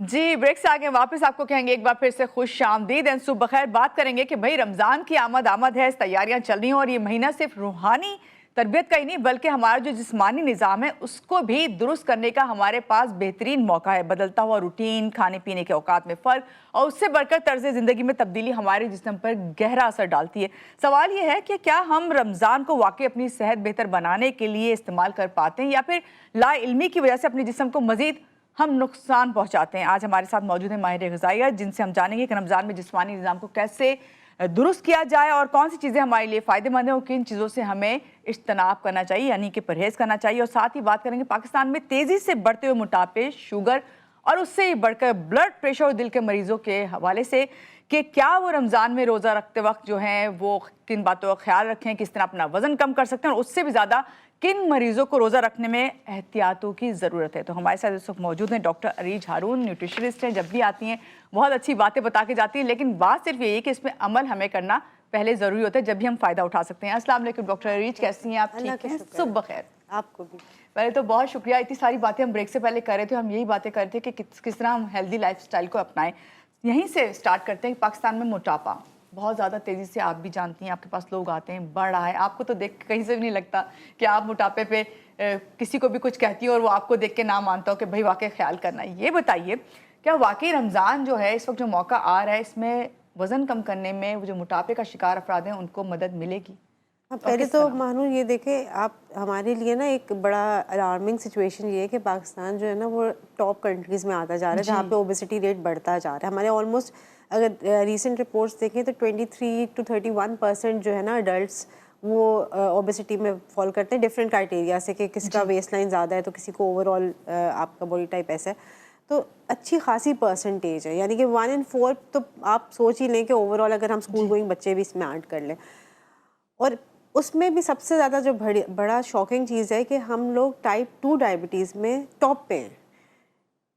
जी, break से आगे वापस आपको कहेंगे एक बार फिर से खुश आमदीद एंड सुबह खैर। बात करेंगे कि भाई रमज़ान की आमद है, तैयारियां चल रही हैं और ये महीना सिर्फ रूहानी तरबियत का ही नहीं बल्कि हमारा जो जिस्मानी निज़ाम है उसको भी दुरुस्त करने का हमारे पास बेहतरीन मौका है। बदलता हुआ रूटीन, खाने पीने के औकात में फ़र्क और उससे बढ़कर तर्ज ज़िंदगी में तब्दीली हमारे जिस्म पर गहरा असर डालती है। सवाल ये है कि क्या हम रमज़ान को वाकई अपनी सेहत बेहतर बनाने के लिए इस्तेमाल कर पाते हैं या फिर लाइल्मी की वजह से अपने जिस्म को मज़ीद हम नुकसान पहुंचाते हैं। आज हमारे साथ मौजूद है माहिर ग़िज़ाइयत, जिनसे हम जानेंगे कि रमज़ान में जिस्मानी निज़ाम को कैसे दुरुस्त किया जाए और कौन सी चीज़ें हमारे लिए फ़ायदेमंद हैं और किन चीज़ों से हमें इज्तनाब करना चाहिए यानी कि परहेज़ करना चाहिए। और साथ ही बात करेंगे पाकिस्तान में तेज़ी से बढ़ते हुए मोटापे, शुगर और उससे ही बढ़कर ब्लड प्रेशर और दिल के मरीजों के हवाले से कि क्या वो रमज़ान में रोज़ा रखते वक्त जो है वो किन बातों का ख्याल रखें, किस तरह अपना वज़न कम कर सकते हैं और उससे भी ज़्यादा किन मरीजों को रोज़ा रखने में एहतियातों की ज़रूरत है। तो हमारे साथ इस वक्त मौजूद हैं डॉक्टर अरीज हारून, न्यूट्रिशनिस्ट हैं। जब भी आती हैं बहुत अच्छी बातें बता के जाती हैं, लेकिन बात सिर्फ यही है कि इसमें अमल हमें करना पहले ज़रूरी होता है, जब भी हम फ़ायदा उठा सकते हैं। अस्सलाम वालेकुम डॉक्टर अरीज, कैसी हैं आप? ठीक हैं, सुबह खैर। आपको भी पहले तो बहुत शुक्रिया, इतनी सारी बातें हम ब्रेक से पहले कर रहे थे। हम यही बातें कर रहे थे कि किस तरह हम हेल्दी लाइफस्टाइल को अपनाएं। यहीं से स्टार्ट करते हैं। पाकिस्तान में मोटापा बहुत ज़्यादा तेज़ी से, आप भी जानती हैं, आपके पास लोग आते हैं, बढ़ रहा है। आपको तो देख कहीं से भी नहीं लगता कि आप मोटापे पे किसी को भी कुछ कहती हो और वो आपको देख के ना मानता हो कि भाई वाकई ख्याल करना है। ये बताइए, क्या वाकई रमज़ान जो है इस वक्त जो मौका आ रहा है इसमें वज़न कम करने में वो जो मोटापे का शिकार अफराद हैं उनको मदद मिलेगी? पहले तो मानो ये देखें आप, हमारे लिए ना एक बड़ा अलार्मिंग सिचुएशन ये है कि पाकिस्तान जो है ना वो टॉप कंट्रीज़ में आता जा रहा है जहाँ पे ओबेसिटी रेट बढ़ता जा रहा है। हमारे ऑलमोस्ट अगर रीसेंट रिपोर्ट्स देखें तो 23 to 31% जो है ना अडल्ट्स वो ओबेसिटी में फॉल करते हैं, डिफरेंट क्राइटेरिया से कि किसका वेस्ट लाइन ज़्यादा है तो किसी को ओवरऑल आपका बॉडी टाइप ऐसा है। तो अच्छी खासी परसेंटेज है, यानी कि 1 in 4 तो आप सोच ही लें कि ओवरऑल अगर हम स्कूल गोइंग बच्चे भी इसमें ऐड कर लें। और उसमें भी सबसे ज़्यादा जो बड़ा शॉकिंग चीज़ है कि हम लोग टाइप 2 डायबिटीज़ में टॉप पे हैं,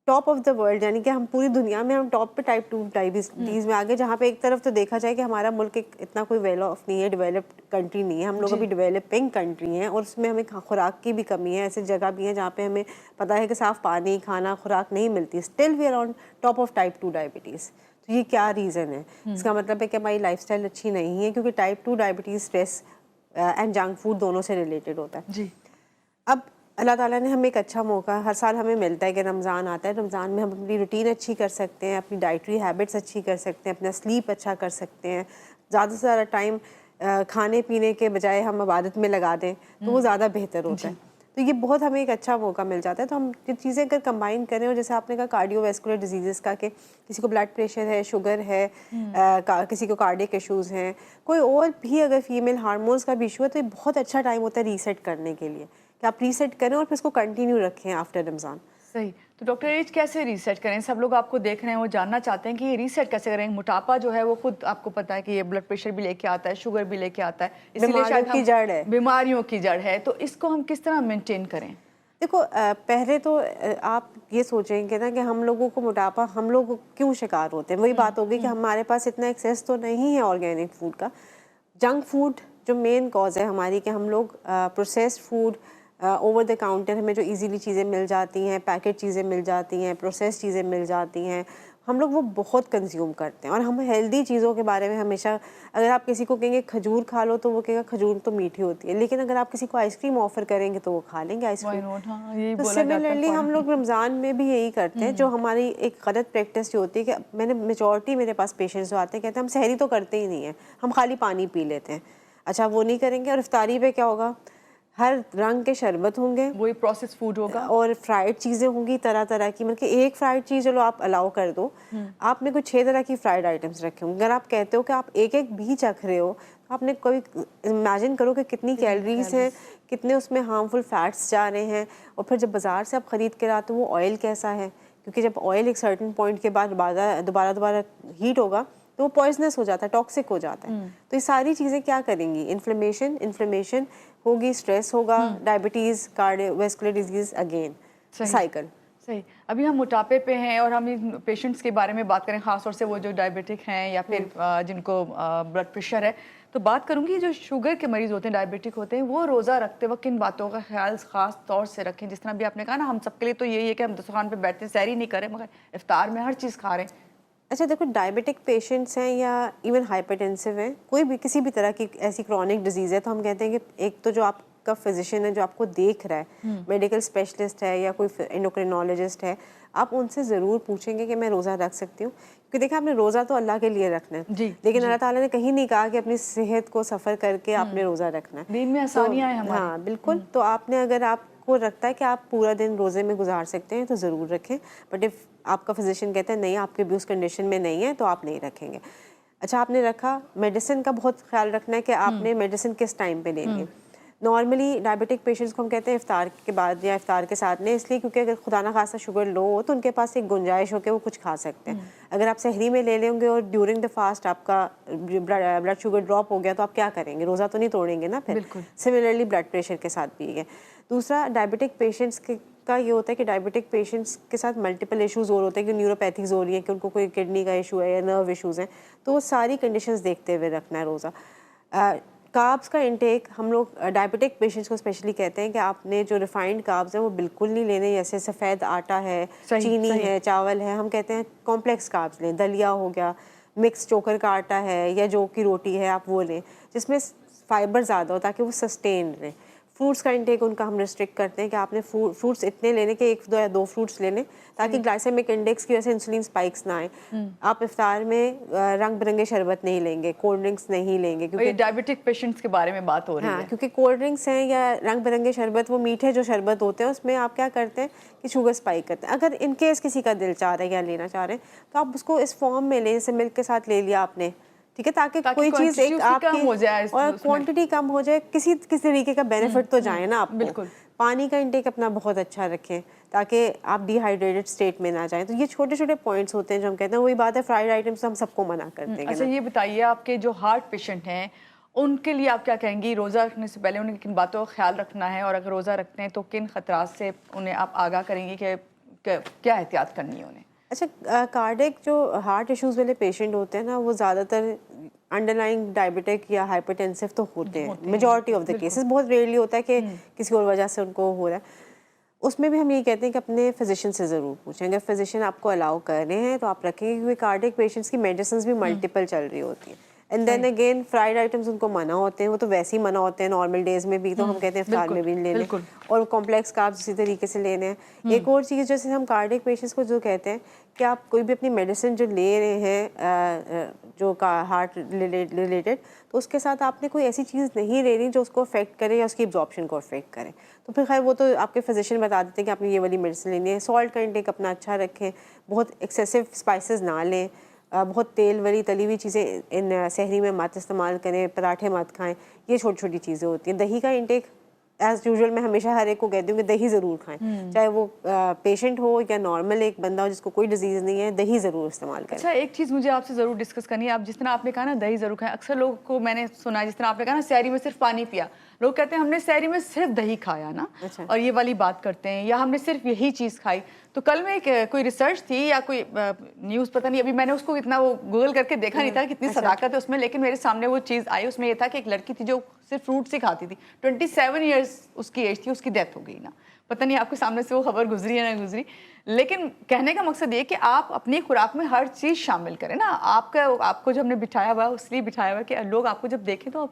टॉप ऑफ द वर्ल्ड, यानी कि हम पूरी दुनिया में हम टॉप पे टाइप 2 डायबिटीज़ में आ गए। जहाँ पे एक तरफ तो देखा जाए कि हमारा मुल्क एक इतना कोई वेल ऑफ नहीं है, डेवलप्ड कंट्री नहीं है, हम लोग अभी डेवलपिंग कंट्री हैं और उसमें हमें खुराक की भी कमी है। ऐसी जगह भी है जहाँ पे हमें पता है कि साफ़ पानी, खाना, खुराक नहीं मिलती, still we are on top of type 2 diabetes. तो ये क्या रीज़न है? इसका मतलब है कि हमारी लाइफस्टाइल अच्छी नहीं है, क्योंकि type 2 diabetes stress and junk food दोनों से रिलेटेड होता है। जी। अब अल्लाह ताला ने हमें एक अच्छा मौका हर साल हमें मिलता है कि रमज़ान आता है। रमज़ान में हम अपनी रूटीन अच्छी कर सकते हैं, अपनी डाइटरी हैबिट्स अच्छी कर सकते हैं, अपना स्लीप अच्छा कर सकते हैं, ज़्यादा से ज़्यादा टाइम खाने पीने के बजाय हम इबादत में लगा दें तो वो ज़्यादा बेहतर होता है। तो ये बहुत हमें एक अच्छा मौका मिल जाता है। तो हम ये चीज़ें अगर कंबाइन करें, और जैसे आपने कहा कार्डियोवैस्कुलर डिजीज़ का, कि किसी को ब्लड प्रेशर है, शुगर है, किसी को कार्डियक इशूज़ हैं, कोई और भी अगर फीमेल हार्मोन्स का भी इशू है, तो ये बहुत अच्छा टाइम होता है रीसेट करने के लिए कि आप रीसेट करें और फिर इसको कंटिन्यू रखें आफ्टर रमज़ान। सही। तो डॉक्टर एज कैसे रीसेट करें? सब लोग आपको देख रहे हैं, वो जानना चाहते हैं कि ये रीसेट कैसे करें? मोटापा जो है वो खुद आपको पता है कि ये ब्लड प्रेशर भी लेके आता है, शुगर भी लेके आता है, इसीलिए शायद की जड़ है, बीमारियों की जड़ है। तो इसको हम किस तरह मेंटेन करें? देखो पहले तो आप ये सोचेंगे ना कि हम लोगों को मोटापा, हम लोग क्यों शिकार होते हैं। वही बात होगी कि हमारे पास इतना एक्सेस तो नहीं है ऑर्गेनिक फूड का। जंक फूड जो मेन कॉज है हमारी, कि हम लोग processed food, over the counter हमें जो इजीली चीज़ें मिल जाती हैं, पैकेट चीज़ें मिल जाती हैं, प्रोसेस चीज़ें मिल जाती हैं, हम लोग वो बहुत कंज्यूम करते हैं। और हम हेल्दी चीज़ों के बारे में हमेशा, अगर आप किसी को कहेंगे खजूर खा लो तो वो कहेगा खजूर तो मीठी होती है, लेकिन अगर आप किसी को आइसक्रीम ऑफर करेंगे तो वो खा लेंगे आइसक्रीम। तो सिमिलरली हम लोग रमज़ान में भी यही करते हैं। जो हमारी एक गलत प्रैक्टिस जो होती है कि मैंने मेजॉरिटी मेरे पास पेशेंट्स जो आते हैं कहते हैं हम सहरी तो करते ही नहीं है, हम खाली पानी पी लेते हैं। अच्छा, वो नहीं करेंगे। और इफ्तारी पे क्या होगा? हर रंग के शरबत होंगे, वही प्रोसेस फूड होगा और फ्राइड चीज़ें होंगी तरह तरह की। मतलब एक फ्राइड चीज़ चलो आप अलाउ कर दो, आपने कुछ 6 तरह की फ्राइड आइटम्स रखे होंगे। अगर आप कहते हो कि आप एक एक भी चख रहे हो, तो आपने कोई इमेजिन करो कि कितनी कैलोरीज हैं, कितने उसमें हार्मफुल फैट्स जा रहे हैं। और फिर जब बाज़ार से आप ख़रीद के लाते हो वो ऑयल कैसा है, क्योंकि जब ऑयल एक सर्टन पॉइंट के बाद दोबारा हीट होगा तो वो पॉइजनस हो जाता है, टॉक्सिक हो जाता है। तो ये सारी चीज़ें क्या करेंगी? इन्फ्लेमेशन होगी, स्ट्रेस होगा, diabetes, cardiovascular disease, again cycle. सही। अभी हम मोटापे पे हैं और हम इन पेशेंट्स के बारे में बात करें, ख़ासतौर से वो जो डायबिटिक हैं या फिर जिनको ब्लड प्रेशर है, तो बात करूंगी जो शुगर के मरीज होते हैं, डायबिटिक होते हैं, वो रोज़ा रखते वक्त किन बातों का ख्याल खास तौर से रखें? जिस तरह भी आपने कहा ना, हम सबके लिए तो यही है कि हम दस्तरखान पे बैठते सैर ही नहीं करें, मगर इफ्तार में हर चीज़ खा रहे हैं। अच्छा देखो, डायबिटिक पेशेंट्स हैं या इवन हाइपरटेंसिव हैं, कोई भी किसी भी तरह की ऐसी क्रॉनिक डिजीज़ है, तो हम कहते हैं कि एक तो जो आपका फिजिशियन है जो आपको देख रहा है, मेडिकल स्पेशलिस्ट है या कोई एंडोक्रिनोलॉजिस्ट है, आप उनसे ज़रूर पूछेंगे कि मैं रोज़ा रख सकती हूँ। क्योंकि देखिए, आपने रोज़ा तो अल्लाह के लिए रखना है, लेकिन अल्लाह ताला ने कहीं नहीं कहा कि अपनी सेहत को सफ़र करके आपने रोज़ा रखना है। दीन में आसानियाँ हैं हमारी। हाँ बिल्कुल। तो आपने, अगर आपको लगता है कि आप पूरा दिन रोज़े में गुजार सकते हैं तो ज़रूर रखें, बट इफ़ आपका फिजिशियन कहता है नहीं, आपके भी उस कंडीशन में नहीं है, तो आप नहीं रखेंगे। अच्छा, आपने रखा, मेडिसिन का बहुत ख्याल रखना है कि आपने मेडिसिन किस टाइम पे लेनी है। नॉर्मली डायबिटिक पेशेंट्स को हम कहते हैं इफ्तार के बाद या इफ्तार के साथ लें, इसलिए क्योंकि अगर खुदा ना खासा शुगर लो हो तो उनके पास एक गुंजाइश हो के वो कुछ खा सकते हैं। अगर आप सहरी में ले लेंगे और ड्यूरिंग द फास्ट आपका ब्लड शुगर ड्रॉप हो गया, तो आप क्या करेंगे? रोज़ा तो नहीं तोड़ेंगे ना फिर। सिमिलरली ब्लड प्रेशर के साथ भी है। दूसरा, डायबिटिक पेशेंट्स का ये होता है कि डायबिटिक पेशेंट्स के साथ मल्टीपल इश्यूज़ और होते हैं कि न्यूरोपैथीज़ हो रही हैं, कि उनको कोई किडनी का इशू है या नर्व इश्यूज़ हैं, तो वो सारी कंडीशंस देखते हुए रखना है रोज़ा। कार्ब्स का इंटेक हम लोग डायबिटिक पेशेंट्स को स्पेशली कहते हैं कि आपने जो रिफाइंड कार्ब्स हैं वो बिल्कुल नहीं लेने, जैसे सफ़ेद आटा है, चीनी है, चावल है। हम कहते हैं कॉम्प्लेक्स कार्ब्स लें, दलिया हो गया, मिक्स चोकर का आटा है या जौ की रोटी है, आप वो लें जिसमें फाइबर ज़्यादा हो ताकि वो सस्टेन रहे। फ्रूट्स का इंटेक उनका हम रिस्ट्रिक्ट करते हैं कि आपने फ्रूट्स इतने लेने के 1 या 2 फ्रूट्स लेने, ताकि ग्लाइसेमिक इंडेक्स की वजह से इंसुलिन स्पाइक्स ना आए। आप इफ्तार में रंग बिरंगे शरबत नहीं लेंगे, कोल्ड ड्रिंक्स नहीं लेंगे, क्योंकि डायबिटिक पेशेंट्स के बारे में बात हो रही है। क्योंकि कोल्ड ड्रिंक्स हैं या रंग बिरंगे शरबत, वो मीठे जो शरबत होते हैं उसमें आप क्या करते हैं कि शुगर स्पाइक करते हैं। अगर इनकेस किसी का दिल चाह रहा है या लेना चाह रहे हैं, तो आप उसको इस फॉर्म में लें, जैसे मिल्क के साथ ले लिया आपने, ठीक है, ताकि कोई चीज़ एक आपकी हो जाए और क्वांटिटी कम हो जाए, किसी तरीके का बेनिफिट तो जाए ना आपको। बिल्कुल। पानी का इंटेक अपना बहुत अच्छा रखें ताकि आप डिहाइड्रेटेड स्टेट में ना जाएं। तो ये छोटे छोटे पॉइंट्स होते हैं जो हम कहते हैं। वही बात है, फ्राइड आइटम्स हम सबको मना करते हैं। अच्छा, ये बताइए, आपके जो हार्ट पेशेंट हैं उनके लिए आप क्या कहेंगी? रोज़ा रखने से पहले उन्हें किन बातों का ख्याल रखना है, और अगर रोज़ा रखते हैं तो किन खतरात से उन्हें आप आगाह करेंगी कि क्या एहतियात करनी है उन्हें? अच्छा, कार्डिक जो हार्ट इश्यूज़ वाले पेशेंट होते हैं ना, वो ज़्यादातर अंडरलाइंग डायबिटिक या हाइपरटेंसिव तो होते हैं। मेजॉरिटी ऑफ द केसेस, बहुत रेयरली होता है कि किसी और वजह से उनको हो रहा है। उसमें भी हम ये कहते हैं कि अपने फिजिशियन से ज़रूर पूछें। अगर फिजिशियन आपको अलाउ कर रहे हैं तो आप रखेंगे, क्योंकि कार्डिक पेशेंट्स की मेडिसिन भी मल्टीपल चल रही होती हैं। And then again fried items उनको मना होते हैं, वो तो वैसे ही मना होते हैं नॉर्मल डेज में भी, तो हम कहते हैं इफ्तार में भी लेने, और कॉम्प्लेक्स कार्ब्स उसी तरीके से लेने हैं। एक और चीज़, जैसे हम कार्डिक पेशेंट्स को जो कहते हैं कि आप कोई भी अपनी मेडिसिन जो ले रहे हैं जो हार्ट रिलेटेड, तो उसके साथ आपने कोई ऐसी चीज़ नहीं ले रही जो उसको अफेक्ट करे या उसकी एब्जॉर्प्शन को अफेक्ट करे, तो फिर खैर वो तो आपके फिजिशियन बता देते हैं कि आपने ये वाली मेडिसिन लेनी है। सॉल्ट का इंटेक अपना अच्छा रखें, बहुत एक्सेसिव स्पाइसेस ना लें, बहुत तेल वाली तली हुई चीज़ें इन सहरी में मत इस्तेमाल करें, पराठे मत खाएं, ये छोटी छोटी चीज़ें होती हैं। दही का इंटेक एज यूजुअल मैं हमेशा हर एक को कहती हूँ कि दही ज़रूर खाएं, चाहे वो पेशेंट हो या नॉर्मल एक बंदा हो जिसको कोई डिजीज़ नहीं है, दही ज़रूर इस्तेमाल करें। अच्छा, एक चीज़ मुझे आपसे ज़रूर डिस्कस करनी है। आप जिस तरह आपने कहा ना दही ज़रूर खाएं, अक्सर लोगों को मैंने सुना है, जिस तरह आपने कहा ना सहरी में सिर्फ पानी पिया, लोग कहते हैं हमने सहरी में सिर्फ दही खाया ना। अच्छा। और ये वाली बात करते हैं, या हमने सिर्फ यही चीज़ खाई। तो कल में कोई रिसर्च थी या कोई न्यूज़, पता नहीं, अभी मैंने उसको इतना वो गूगल करके देखा नहीं था कितनी सदाकत है उसमें, लेकिन मेरे सामने वो चीज़ आई। उसमें ये था कि एक लड़की थी जो सिर्फ फ्रूट्स ही खाती थी, 27 ईयर्स उसकी एज थी, उसकी डेथ हो गई ना। पता नहीं आपके सामने से वो खबर गुजरी है ना गुजरी, लेकिन कहने का मकसद ये कि आप अपनी खुराक में हर चीज़ शामिल करें ना। आपको जो हमने बिठाया हुआ है इसलिए बिठाया हुआ है कि लोग आपको जब देखें तो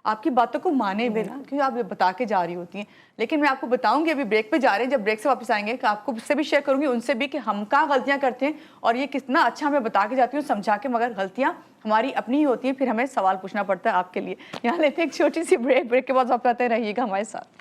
आपकी बातों को माने भी ना, क्योंकि आप बता के जा रही होती हैं। लेकिन मैं आपको बताऊंगी, अभी ब्रेक पे जा रहे हैं, जब ब्रेक से वापस आएंगे कि आपको उससे भी शेयर करूंगी, उनसे भी, कि हम कहाँ गलतियां करते हैं और ये कितना अच्छा मैं बता के जाती हूँ समझा के, मगर गलतियां हमारी अपनी ही होती हैं, फिर हमें सवाल पूछना पड़ता है आपके लिए। यहाँ लेते हैं एक छोटी सी ब्रेक। ब्रेक के बाद आप आते रहिएगा हमारे साथ।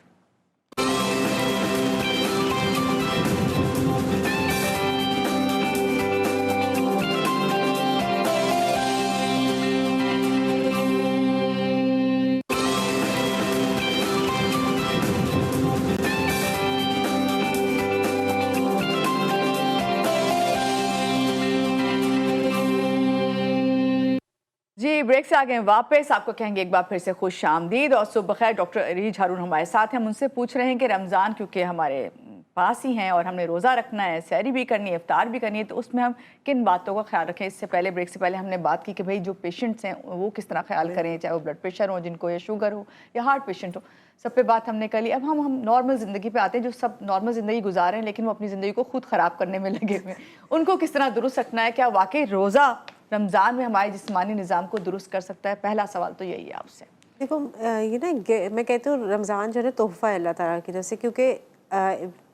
जी, ब्रेक से आ गए वापस। आपको कहेंगे एक बार फिर से खुश आमदीद और सुबह खैर। डॉक्टर अरीज हारून हमारे साथ हैं, हम उनसे पूछ रहे हैं कि रमज़ान, क्योंकि हमारे पास ही हैं और हमने रोज़ा रखना है, सहरी भी करनी है, इफ्तार भी करनी है, तो उसमें हम किन बातों का ख्याल रखें? इससे पहले, ब्रेक से पहले हमने बात की कि भाई जो पेशेंट्स हैं वो किस तरह ख्याल करें, चाहे वो ब्लड प्रेशर हो जिनको, या शुगर हो, या हार्ट पेशेंट हो, सब पे बात हमने कर ली। अब हम नॉर्मल ज़िंदगी पे आते हैं, जो सब नॉर्मल ज़िंदगी गुजार रहे हैं लेकिन वो अपनी ज़िंदगी को खुद ख़राब करने में लगे हुए हैं, उनको किस तरह दुरुस्त रखना है? क्या वाकई रोज़ा रमज़ान में हमारे जिस्मानी निज़ाम को दुरुस्त कर सकता है? पहला सवाल तो यही है आपसे। देखो ये ना मैं कहती हूँ रमज़ान जो है तोहफ़ा है अल्लाह ताला की तरफ से, क्योंकि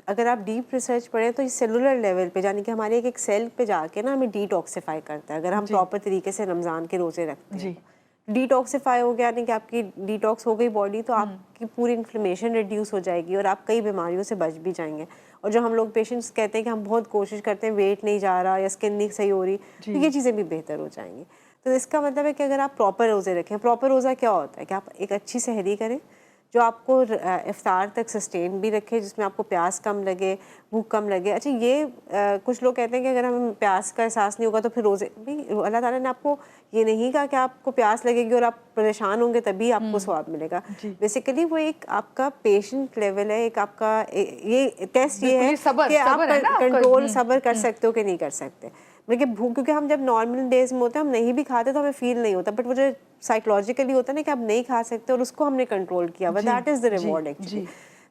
अगर आप डीप रिसर्च पढ़ें तो इस सेलुलर लेवल पे, यानी कि हमारे एक एक सेल पे जाके ना हमें डिटॉक्सिफाई करता है अगर हम प्रॉपर तरीके से रमज़ान के रोज़े रखते हैं। डिटॉक्सिफाई हो गया, यानी कि आपकी डिटॉक्स हो गई बॉडी, तो आपकी पूरी इन्फ्लेमेशन रिड्यूस हो जाएगी और आप कई बीमारियों से बच भी जाएंगे। और जो हम लोग पेशेंट्स कहते हैं कि हम बहुत कोशिश करते हैं, वेट नहीं जा रहा या स्किन नहीं सही हो रही, तो ये चीज़ें भी बेहतर हो जाएंगी। तो इसका मतलब है कि अगर आप प्रॉपर रोज़े रखें, प्रॉपर रोज़ा क्या होता है कि आप एक अच्छी सहरी करें जो आपको इफ्तार तक सस्टेन भी रखे, जिसमें आपको प्यास कम लगे, भूख कम लगे। अच्छा ये कुछ लोग कहते हैं कि अगर हमें प्यास का एहसास नहीं होगा तो फिर रोज़े भी, अल्लाह ताला ने आपको ये नहीं कहा कि आपको प्यास लगेगी और आप परेशान होंगे तभी आपको स्वाब मिलेगा। बेसिकली वो एक आपका पेशेंट लेवल है, एक आपका ये टेस्ट ये है कि आप कंट्रोल सब्र कर सकते हो कि नहीं कर सकते। लेकिन भूख, क्योंकि हम जब नॉर्मल डेज में होते हैं हम नहीं भी खाते तो हमें फील नहीं होता, बट वो जो साइकोलॉजिकली होता है ना कि आप नहीं खा सकते और उसको हमने कंट्रोल किया, but that is the reward actually.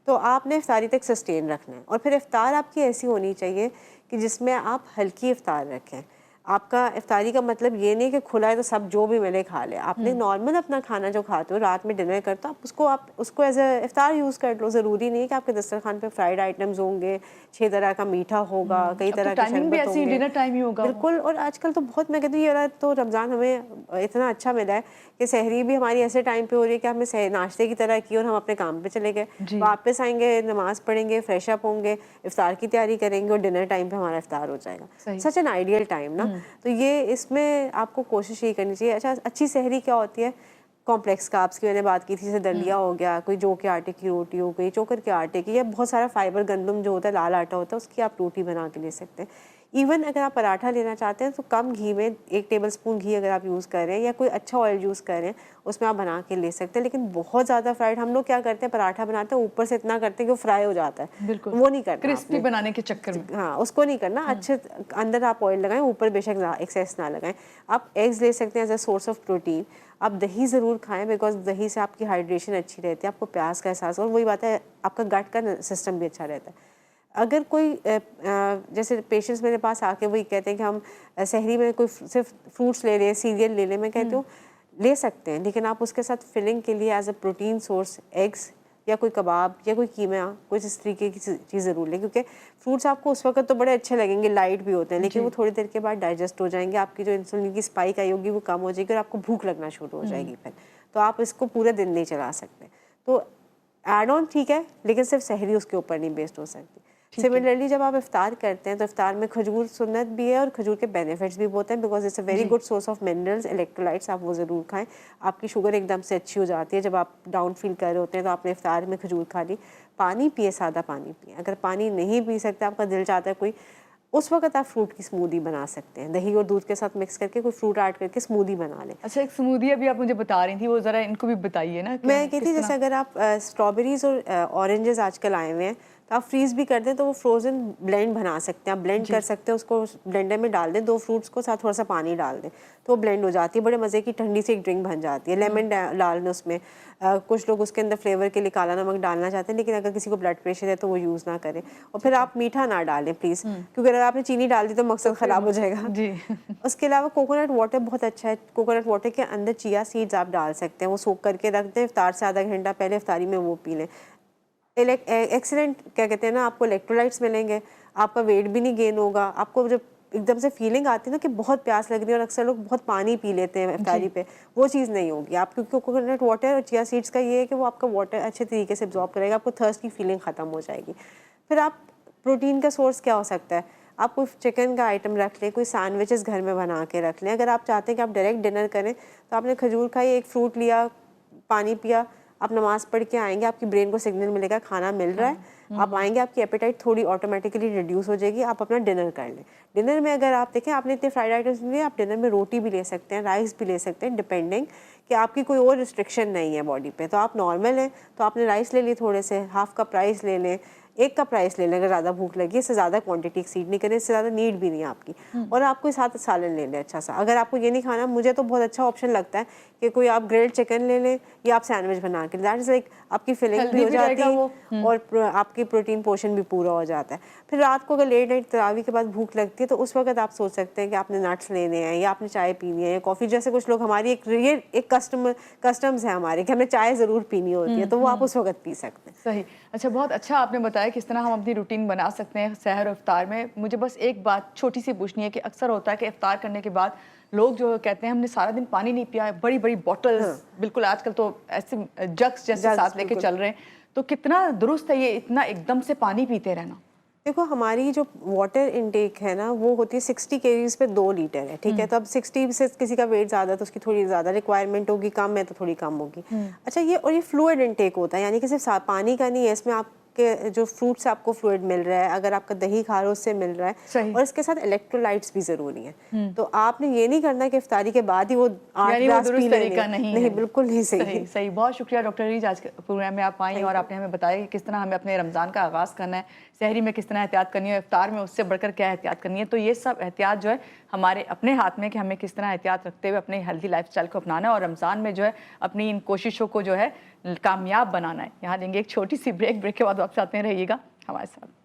तो आपने इफ्तारी तक सस्टेन रखना है और फिर इफ्तार आपकी ऐसी होनी चाहिए कि जिसमें आप हल्की इफ्तार रखें। आपका इफ्तारी का मतलब ये नहीं कि खुला है तो सब जो भी मिले खा ले। आपने नॉर्मल अपना खाना जो खाते हो, रात में डिनर करते हो, आप उसको एज ए इफ्तार यूज़ कर लो। ज़रूरी नहीं है कि आपके दस्तरखान पे फ्राइड आइटम्स होंगे, 6 तरह का मीठा होगा, कई तरह के शरबत होंगे, डिनर टाइम ही होगा बिल्कुल। और आजकल तो बहुत, मैं कहती हूँ ये तो रमज़ान हमें इतना अच्छा मिला है कि सहरी भी हमारी ऐसे टाइम पे हो रही है कि हमें नाश्ते की तरह की और हम अपने काम पे चले गए, वापस आएंगे, नमाज पढ़ेंगे, फ्रेश अप होंगे, इफ्तार की तैयारी करेंगे और डिनर टाइम पे हमारा इफ्तार हो जाएगा। सच एन आइडियल टाइम ना। तो ये इसमें आपको कोशिश यही करनी चाहिए। अच्छा, अच्छी सहरी क्या होती है? कॉम्प्लेक्स कार्ब्स की मैंने बात की थी, जैसे दलिया हो गया, कोई जौ के आटे की रोटी हो गई, चोकर के आटे की, या बहुत सारा फाइबर, गंदम जो होता है, लाल आटा होता है, उसकी आप रोटी बना के ले सकते हैं। इवन अगर आप पराठा लेना चाहते हैं तो कम घी में 1 टेबलस्पून घी अगर आप यूज़ कर रहे हैं या कोई अच्छा ऑयल यूज़ कर रहे हैं उसमें आप बना के ले सकते हैं। लेकिन बहुत ज़्यादा फ्राइड, हम लोग क्या करते हैं, पराठा बनाते हैं ऊपर से इतना करते हैं कि वो फ्राई हो जाता है, बिल्कुल वो नहीं करना, क्रिस्पी बनाने के चक्कर में। हाँ, उसको नहीं करना। अच्छे अंदर आप ऑयल लगाएं, ऊपर बेशक एक्सेस ना लगाएं। आप एग्स ले सकते हैं as a source of protein. आप दही ज़रूर खाएं, बिकॉज दही से आपकी हाइड्रेशन अच्छी रहती है, आपको प्यास का एहसास, और वही बात है आपका गट का सिस्टम भी अच्छा रहता है। अगर कोई जैसे पेशेंट्स मेरे पास आके वही कहते हैं कि हम सहरी में कोई सिर्फ फ्रूट्स ले लें, सीरियल ले लें, मैं कहती हूँ ले सकते हैं, लेकिन आप उसके साथ फिलिंग के लिए as a protein source eggs या कोई कबाब या कोई कीमा, कुछ इस तरीके की चीज़ ज़रूर लें, क्योंकि फ्रूट्स आपको उस वक्त तो बड़े अच्छे लगेंगे, लाइट भी होते हैं, लेकिन वो थोड़ी देर के बाद डाइजेस्ट हो जाएंगे, आपकी जो इंसुलिन की स्पाइक आई होगी वो कम हो जाएगी और आपको भूख लगना शुरू हो जाएगी फिर। तो आप इसको पूरे दिन नहीं चला सकते। तो एड ऑन ठीक है, लेकिन सिर्फ सहरी उसके ऊपर नहीं बेस्ड हो सकती। सिमिलरली जब आप इफ्तार करते हैं तो इफ्तार में खजूर सुन्नत भी है और खजूर के बेनिफिट्स भी बहुत हैं, because it's a very good source of minerals, electrolytes. आप वो ज़रूर खाएं, आपकी शुगर एकदम से अच्छी हो जाती है। जब आप डाउन फील कर रहे होते हैं तो आपने इफ्तार में खजूर खा ली। पानी पिए, सादा पानी पिए। अगर पानी नहीं पी सकते, आपका दिल चाहता है कोई, उस वक्त आप फ्रूट की स्मूदी बना सकते हैं, दही और दूध के साथ मिक्स करके कोई फ्रूट ऐड करके स्मूदी बना लें। अच्छा, एक स्मूदी अभी आप मुझे बता रही थी, वो ज़रा इनको भी बताइए ना। मैं कहती थी जैसे अगर आप स्ट्रॉबेरीज और ऑरेंजेस आजकल आए हुए हैं तो आप फ्रीज़ भी कर दें तो वो फ्रोज़न ब्लेंड बना सकते हैं। आप ब्लेंड कर सकते हैं, उसको ब्लेंडर में डाल दें, 2 फ्रूट्स को साथ थोड़ा सा पानी डाल दें तो वो ब्लेंड हो जाती है, बड़े मज़े की ठंडी सी एक ड्रिंक बन जाती है। लेमन डाल दें उसमें। कुछ लोग उसके अंदर फ्लेवर के लिए काला नमक डालना चाहते हैं, लेकिन अगर किसी को ब्लड प्रेशर है तो वो यूज़ ना करें। और फिर आप मीठा ना डालें प्लीज़, क्योंकि अगर आपने चीनी डाल दी तो मकसद ख़राब हो जाएगा जी। उसके अलावा कोकोनट वाटर बहुत अच्छा है। कोकोनट वाटर के अंदर चिया सीड्स आप डाल सकते हैं, वो सोख करके रख दें, इफ्तार से आधा घंटा पहले इफ्तारी में वो पी लें। एक्सीलेंट क्या कहते हैं ना, आपको इलेक्ट्रोलाइट्स मिलेंगे, आपका वेट भी नहीं गेन होगा। आपको जब एकदम से फीलिंग आती है ना कि बहुत प्यास लग रही है, और अक्सर लोग बहुत पानी पी लेते हैं इफ्तारी पे, वो चीज़ नहीं होगी आप, क्योंकि कोकोनट वाटर और चिया सीड्स का ये है कि वो आपका वाटर अच्छे तरीके से एब्जॉर्ब करेगा, आपको थर्स्ट की फीलिंग ख़त्म हो जाएगी। फिर आप प्रोटीन का सोर्स क्या हो सकता है, आप कोई चिकन का आइटम रख लें, कोई सैंडविचेस घर में बना के रख लें। अगर आप चाहते हैं कि आप डायरेक्ट डिनर करें तो आपने खजूर खाई, एक फ्रूट लिया, पानी पिया, आप नमाज़ पढ़ के आएंगे, आपकी ब्रेन को सिग्नल मिलेगा खाना मिल रहा है, आप आएंगे, आपकी एपेटाइट थोड़ी ऑटोमेटिकली रिड्यूस हो जाएगी, आप अपना डिनर कर लें। डिनर में अगर आप देखें आपने इतने फ्राइड आइटम्स लिए, आप डिनर में रोटी भी ले सकते हैं, राइस भी ले सकते हैं, डिपेंडिंग कि आपकी कोई और रिस्ट्रिक्शन नहीं है बॉडी पे। तो आप नॉर्मल हैं तो आपने राइस ले ली, थोड़े से हाफ कप राइस ले लें, एक कप राइस ले लें अगर ज़्यादा भूख लगी, इससे ज़्यादा क्वांटिटी एक्सीड नहीं करें, इससे ज़्यादा नीड भी नहीं है आपकी। और आपको साथ सालन ले लें अच्छा सा। अगर आपको ये नहीं खाना, मुझे तो बहुत अच्छा ऑप्शन लगता है कि कोई आप ग्रिल्ड चिकन ले लें या आप सैंडविच बना के, दैट इज़ लाइक आपकी फिलिंग भी हो जाती है और आपकी प्रोटीन पोर्शन भी पूरा हो जाता है। फिर रात को अगर लेट नाइट तरावी के बाद भूख लगती है तो उस वक्त आप सोच सकते हैं कि आपने नट्स लेने हैं या आपने चाय पीनी है या कॉफ़ी। जैसे कुछ लोग, हमारी एक कस्टम्स है हमारे कि हमें चाय ज़रूर पीनी होती है, तो वो आप उस वक्त पी सकते हैं। सही। अच्छा, बहुत अच्छा आपने बताया किस तरह हम अपनी रूटीन बना सकते हैं सहर और इफ्तार में। मुझे बस एक बात छोटी सी पूछनी है कि अक्सर होता है कि इफ्तार करने के बाद लोग जो कहते हैं हमने सारा दिन पानी नहीं पिया है, बड़ी बड़ी बॉटल्स, बिल्कुल आजकल तो ऐसे जग्स जैसे साथ लेके चल रहे हैं, तो कितना दुरुस्त है ये इतना एकदम से पानी पीते रहना? देखो, हमारी जो वाटर इनटेक है ना वो होती है 60 केजीज पे 2 लीटर है, ठीक है। तो अब 60 से किसी का वेट ज़्यादा तो उसकी थोड़ी ज़्यादा रिक्वायरमेंट होगी, कम है तो थोड़ी कम होगी। अच्छा, ये फ्लूइड इनटेक होता है, यानी कि सिर्फ पानी का नहीं है, इसमें आपके जो फ्रूट से आपको फ्लूइड मिल रहा है, अगर आपका दही खा रहे हो उससे मिल रहा है, और इसके साथ इलेक्ट्रोलाइट्स भी ज़रूरी हैं। तो आपने ये नहीं करना कि इफ्तारी के बाद ही वो 8 ग्लास पी लेने, नहीं, बिल्कुल नहीं सही। सही। बहुत शुक्रिया डॉक्टर रीज, आज के प्रोग्राम में आप आई और आपने हमें बताया कि किस तरह हमें अपने रमज़ान का आगाज़ करना है, सहरी में किस तरह एहतियात करनी है, इफ्तार में उससे बढ़कर क्या एहतियात करनी है। तो ये सब एहतियात जो है हमारे अपने हाथ में कि हमें किस तरह एहतियात रखते हुए अपने हेल्दी लाइफस्टाइल को अपनाना है और रमज़ान में जो है अपनी इन कोशिशों को जो है कामयाब बनाना है। यहाँ लेंगे एक छोटी सी ब्रेक के बाद वापस आते हैं, रहिएगा हमारे साथ।